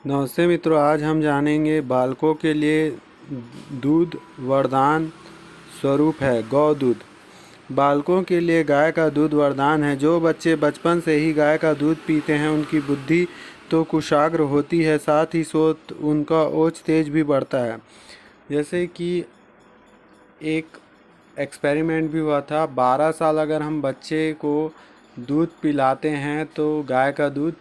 नमस्ते मित्रों, आज हम जानेंगे बालकों के लिए दूध वरदान स्वरूप है। गौ दूध बालकों के लिए गाय का दूध वरदान है। जो बच्चे बचपन से ही गाय का दूध पीते हैं उनकी बुद्धि तो कुशाग्र होती है, साथ ही सोच उनका ओज तेज भी बढ़ता है। जैसे कि एक एक्सपेरिमेंट भी हुआ था। 12 साल अगर हम बच्चे को दूध पिलाते हैं तो गाय का दूध,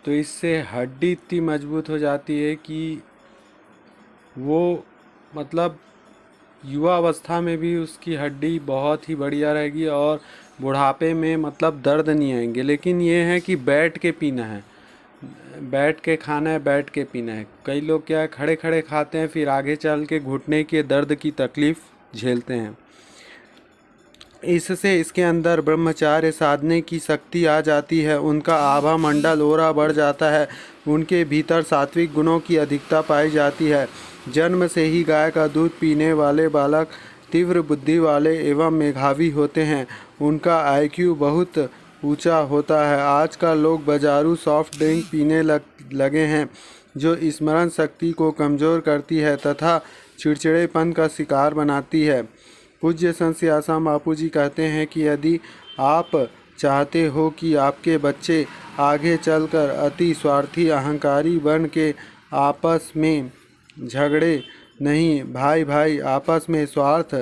तो इससे हड्डी इतनी मजबूत हो जाती है कि वो मतलब युवा अवस्था में भी उसकी हड्डी बहुत ही बढ़िया रहेगी और बुढ़ापे में मतलब दर्द नहीं आएंगे। लेकिन ये है कि बैठ के पीना है, बैठ के खाना है, बैठ के पीना है। कई लोग क्या है, खड़े खड़े खाते हैं, फिर आगे चल के घुटने के दर्द की तकलीफ झेलते हैं। इससे इसके अंदर ब्रह्मचार्य साधने की शक्ति आ जाती है, उनका आभा मंडल ओरा बढ़ जाता है, उनके भीतर सात्विक गुणों की अधिकता पाई जाती है। जन्म से ही गाय का दूध पीने वाले बालक तीव्र बुद्धि वाले एवं मेधावी होते हैं। उनका आईक्यू बहुत ऊंचा होता है। आजकल लोग बाजारू सॉफ्ट ड्रिंक पीने लगे हैं जो स्मरण शक्ति को कमज़ोर करती है तथा चिड़चिड़ेपन का शिकार बनाती है। पूज्य संत सियासाम बापू जी कहते हैं कि यदि आप चाहते हो कि आपके बच्चे आगे चलकर अति स्वार्थी अहंकारी बन के आपस में झगड़े नहीं, भाई भाई आपस में स्वार्थ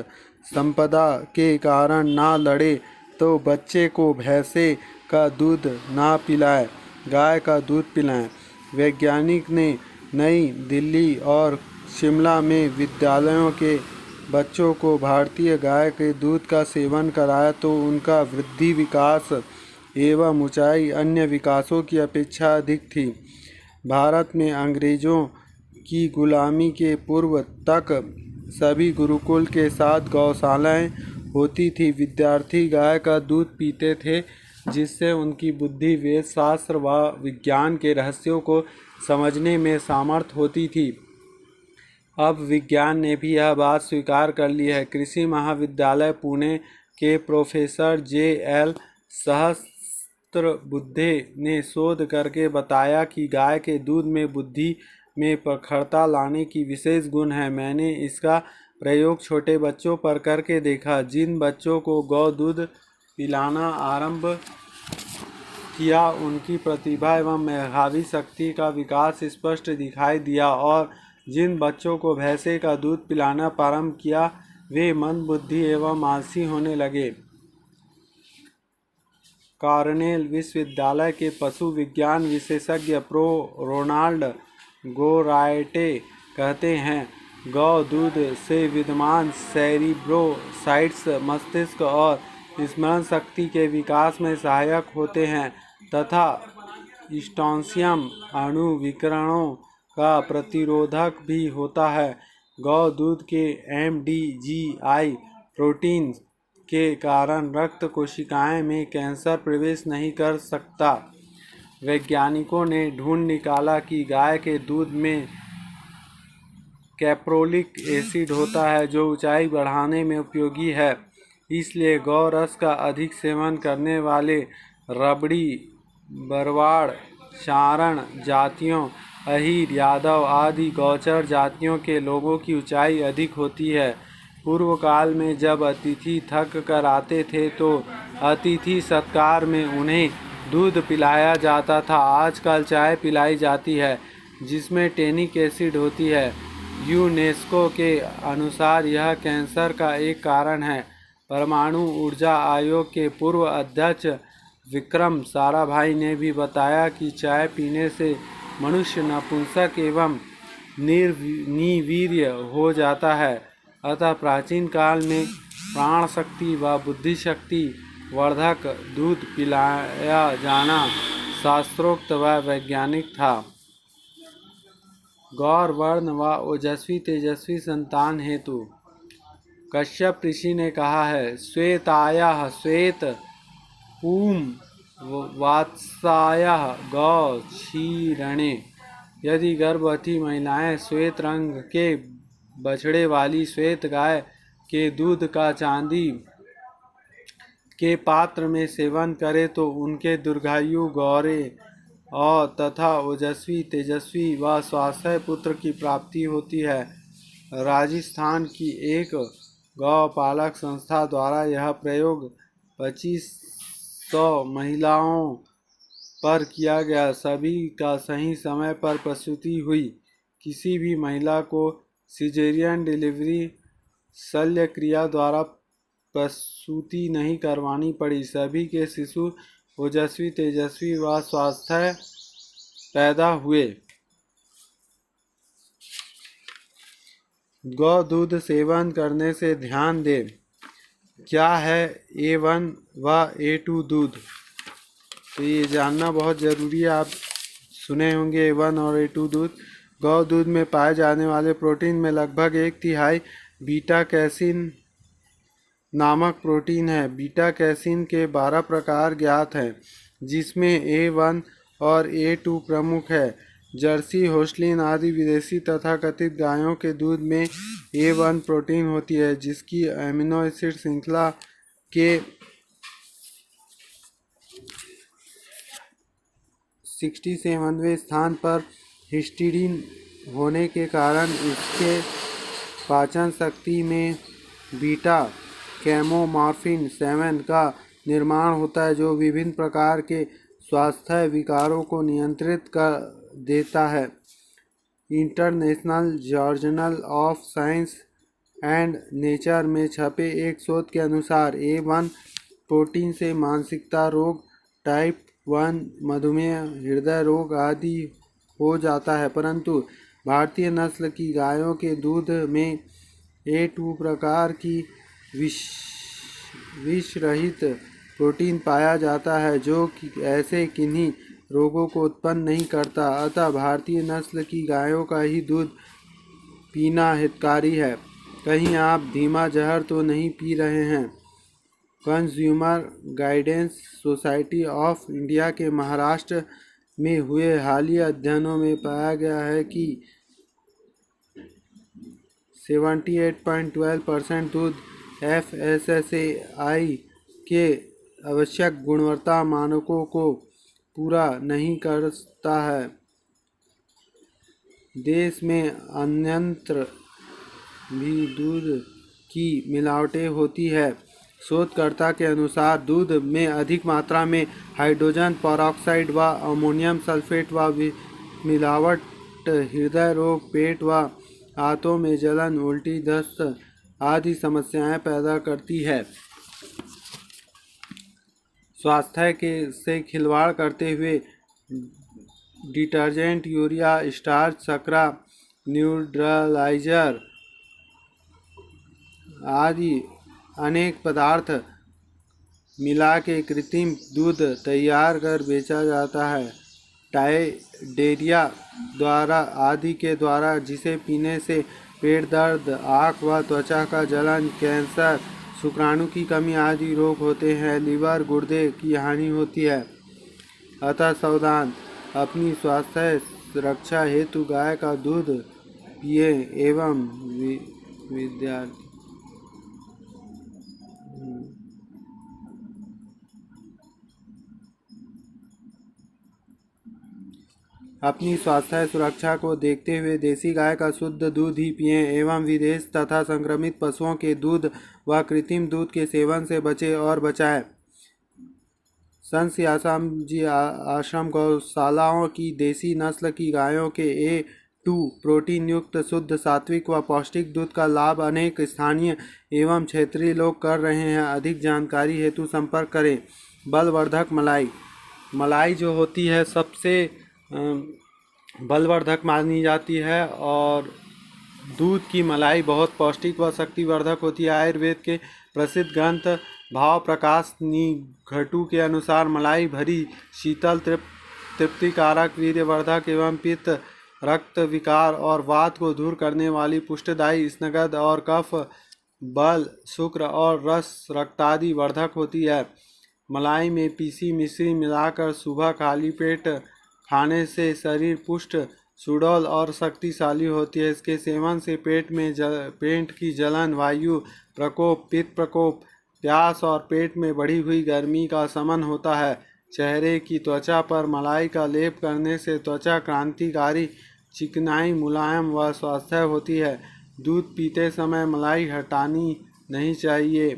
संपदा के कारण ना लड़े, तो बच्चे को भैंसे का दूध ना पिलाएं, गाय का दूध पिलाएं। वैज्ञानिक ने नई दिल्ली और शिमला में विद्यालयों के बच्चों को भारतीय गाय के दूध का सेवन कराया तो उनका वृद्धि विकास एवं ऊंचाई अन्य विकासों की अपेक्षा अधिक थी। भारत में अंग्रेज़ों की गुलामी के पूर्व तक सभी गुरुकुल के साथ गौशालाएं होती थी। विद्यार्थी गाय का दूध पीते थे जिससे उनकी बुद्धि वेद शास्त्र व विज्ञान के रहस्यों को समझने में सामर्थ होती थी। अब विज्ञान ने भी यह बात स्वीकार कर ली है। कृषि महाविद्यालय पुणे के प्रोफेसर J.L. सहस्त्रबुद्धे ने शोध करके बताया कि गाय के दूध में बुद्धि में प्रखरता लाने की विशेष गुण है। मैंने इसका प्रयोग छोटे बच्चों पर करके देखा। जिन बच्चों को गौ दूध पिलाना आरंभ किया उनकी प्रतिभा एवं मेधावी शक्ति का विकास स्पष्ट दिखाई दिया और जिन बच्चों को भैंसे का दूध पिलाना प्रारंभ किया वे मंदबुद्धि एवं आलसी होने लगे। कॉर्नेल विश्वविद्यालय के पशु विज्ञान विशेषज्ञ प्रो रोनाल्ड गोराइटे कहते हैं, गौ दूध से विद्यमान सेरिब्रोसाइट्स मस्तिष्क और स्मरण शक्ति के विकास में सहायक होते हैं तथा स्ट्रोंसियम अणु विकिरणों का प्रतिरोधक भी होता है। गौ दूध के MDGI प्रोटीन के कारण रक्त कोशिकाएं में कैंसर प्रवेश नहीं कर सकता। वैज्ञानिकों ने ढूंढ निकाला कि गाय के दूध में कैप्रोलिक एसिड होता है जो ऊंचाई बढ़ाने में उपयोगी है। इसलिए गौ रस का अधिक सेवन करने वाले रबड़ी, बरवाड़, चारण जातियों, अहीर, यादव आदि गौचर जातियों के लोगों की ऊंचाई अधिक होती है। पूर्व काल में जब अतिथि थक कर आते थे तो अतिथि सत्कार में उन्हें दूध पिलाया जाता था। आजकल चाय पिलाई जाती है जिसमें टैनिक एसिड होती है। यूनेस्को के अनुसार यह कैंसर का एक कारण है। परमाणु ऊर्जा आयोग के पूर्व अध्यक्ष विक्रम साराभाई ने भी बताया कि चाय पीने से मनुष्य नपुंसक एवं निर्वीर्य हो जाता है। अतः प्राचीन काल में प्राण शक्ति व बुद्धि शक्ति वर्धक दूध पिलाया जाना शास्त्रोक्त व वैज्ञानिक था। गौर वर्ण व ओजस्वी तेजस्वी संतान हेतु कश्यप ऋषि ने कहा है, श्वेतायाः श्वेत पूम वात्सायाः गौ क्षीरणे। यदि गर्भवती महिलाएं श्वेत रंग के बछड़े वाली श्वेत गाय के दूध का चांदी के पात्र में सेवन करें तो उनके दीर्घायु, गौरे और तथा ओजस्वी, तेजस्वी व स्वास्थ्य पुत्र की प्राप्ति होती है। राजस्थान की एक गौपालक संस्था द्वारा यह प्रयोग 2500 महिलाओं पर किया गया। सभी का सही समय पर प्रसूति हुई। किसी भी महिला को सिजेरियन डिलीवरी शल्य क्रिया द्वारा प्रसूति नहीं करवानी पड़ी। सभी के शिशु ओजस्वी, तेजस्वी व स्वास्थ्य पैदा हुए। गौ दूध सेवन करने से ध्यान दें। क्या है A1 व A2 दूध? तो ये जानना बहुत ज़रूरी है। आप सुने होंगे A1 और A2 दूध। गौ दूध में पाए जाने वाले प्रोटीन में लगभग 1/3 बीटा कैसीन नामक प्रोटीन है। बीटा कैसीन के 12 प्रकार ज्ञात हैं, जिसमें A1 और A2 प्रमुख है। जर्सी, होल्स्टीन आदि विदेशी तथाकथित गायों के दूध में A1 प्रोटीन होती है, जिसकी अमीनो एसिड श्रृंखला के 67वें स्थान पर हिस्टीडीन होने के कारण इसके पाचन शक्ति में बीटा कैमोमॉर्फिन 7 का निर्माण होता है, जो विभिन्न प्रकार के स्वास्थ्य विकारों को नियंत्रित कर देता है। International journal of science and nature में छपे एक शोध के अनुसार A1 प्रोटीन से मानसिकता रोग, टाइप 1 मधुमेह, हृदय रोग आदि हो जाता है, परंतु भारतीय नस्ल की गायों के दूध में A2 प्रकार की विष रहित प्रोटीन पाया जाता है, जो कि ऐसे किन्हीं रोगों को उत्पन्न नहीं करता। अतः भारतीय नस्ल की गायों का ही दूध पीना हितकारी है। कहीं आप धीमा जहर तो नहीं पी रहे हैं। Consumer guidance society of India के महाराष्ट्र में हुए हालिया अध्ययनों में पाया गया है कि 78.12% दूध FSSAI के आवश्यक गुणवत्ता मानकों को पूरा नहीं करता है। देश में अन्यत्र भी दूध की मिलावटें होती है। शोधकर्ता के अनुसार दूध में अधिक मात्रा में हाइड्रोजन पेरोक्साइड व अमोनियम सल्फेट व मिलावट हृदय रोग, पेट व आंतों में जलन, उल्टी, दस्त आदि समस्याएं पैदा करती है। स्वास्थ्य से खिलवाड़ करते हुए डिटर्जेंट, यूरिया, स्टार्च, शर्करा, न्यूट्रलाइजर आदि अनेक पदार्थ मिला के कृत्रिम दूध तैयार कर बेचा जाता है। डेयरिया द्वारा आदि के द्वारा, जिसे पीने से पेट दर्द, आँख व त्वचा का जलन, कैंसर, शुक्राणु की कमी आदि रोग होते हैं। लीवर, गुर्दे की हानि होती है। अतः सावधान, अपनी स्वास्थ्य रक्षा हेतु गाय का दूध पिए। एवं विद्यार्थी अपनी स्वास्थ्य सुरक्षा को देखते हुए देसी गाय का शुद्ध दूध ही पिएं एवं विदेश तथा संक्रमित पशुओं के दूध व कृत्रिम दूध के सेवन से बचें और बचाएं। संत सियाराम जी आश्रम गौशालाओं की देसी नस्ल की गायों के A2 प्रोटीन युक्त शुद्ध, सात्विक व पौष्टिक दूध का लाभ अनेक स्थानीय एवं क्षेत्रीय लोग कर रहे हैं। अधिक जानकारी हेतु संपर्क करें। बलवर्धक मलाई। मलाई जो होती है सबसे बलवर्धक मानी जाती है और दूध की मलाई बहुत पौष्टिक व शक्तिवर्धक होती है। आयुर्वेद के प्रसिद्ध ग्रंथ भाव प्रकाश निघटु के अनुसार मलाई भरी, शीतल, तृप्तिकारक, वीर्यवर्धक एवं पित्त, रक्त विकार और वात को दूर करने वाली, पुष्टदायी, स्निग्ध और कफ, बल, शुक्र और रस रक्तादि वर्धक होती है। मलाई में पीसी मिश्री मिलाकर सुबह खाली पेट खाने से शरीर पुष्ट, सुडौल और शक्तिशाली होती है। इसके सेवन से पेट की जलन, वायु प्रकोप, पित्त प्रकोप, प्यास और पेट में बढ़ी हुई गर्मी का शमन होता है। चेहरे की त्वचा पर मलाई का लेप करने से त्वचा क्रांतिकारी, चिकनाई, मुलायम व स्वास्थ्य होती है। दूध पीते समय मलाई हटानी नहीं चाहिए।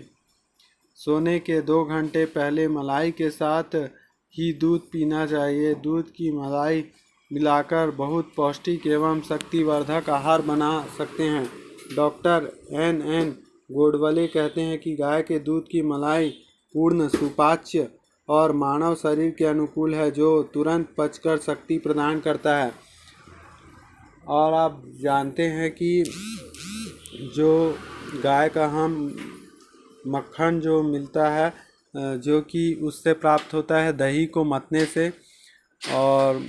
सोने के 2 घंटे पहले मलाई के साथ ही दूध पीना चाहिए। दूध की मलाई मिलाकर बहुत पौष्टिक एवं शक्तिवर्धक आहार बना सकते हैं। Doctor N. गोडबले कहते हैं कि गाय के दूध की मलाई पूर्ण, सुपाच्य और मानव शरीर के अनुकूल है, जो तुरंत पचकर शक्ति प्रदान करता है। और आप जानते हैं कि जो गाय का हम मक्खन जो मिलता है, जो कि उससे प्राप्त होता है दही को मतने से, और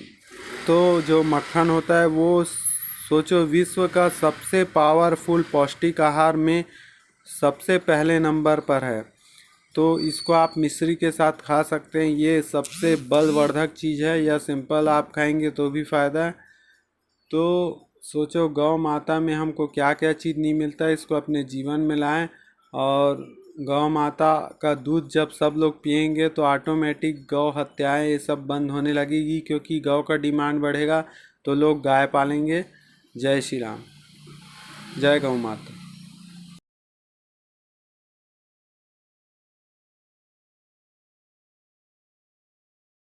तो जो मक्खन होता है वो सोचो विश्व का सबसे पावरफुल पौष्टिक आहार में सबसे पहले नंबर पर है। तो इसको आप मिश्री के साथ खा सकते हैं। ये सबसे बलवर्धक चीज़ है। या सिंपल आप खाएंगे तो भी फ़ायदा है। तो सोचो गौ माता में हमको क्या क्या चीज़ नहीं मिलता है, इसको अपने जीवन में लाएं। और गौ माता का दूध जब सब लोग पिएंगे तो ऑटोमेटिक गौ हत्याएं ये सब बंद होने लगेगी, क्योंकि गौ का डिमांड बढ़ेगा तो लोग गाय पालेंगे। जय श्री राम, जय गौ माता।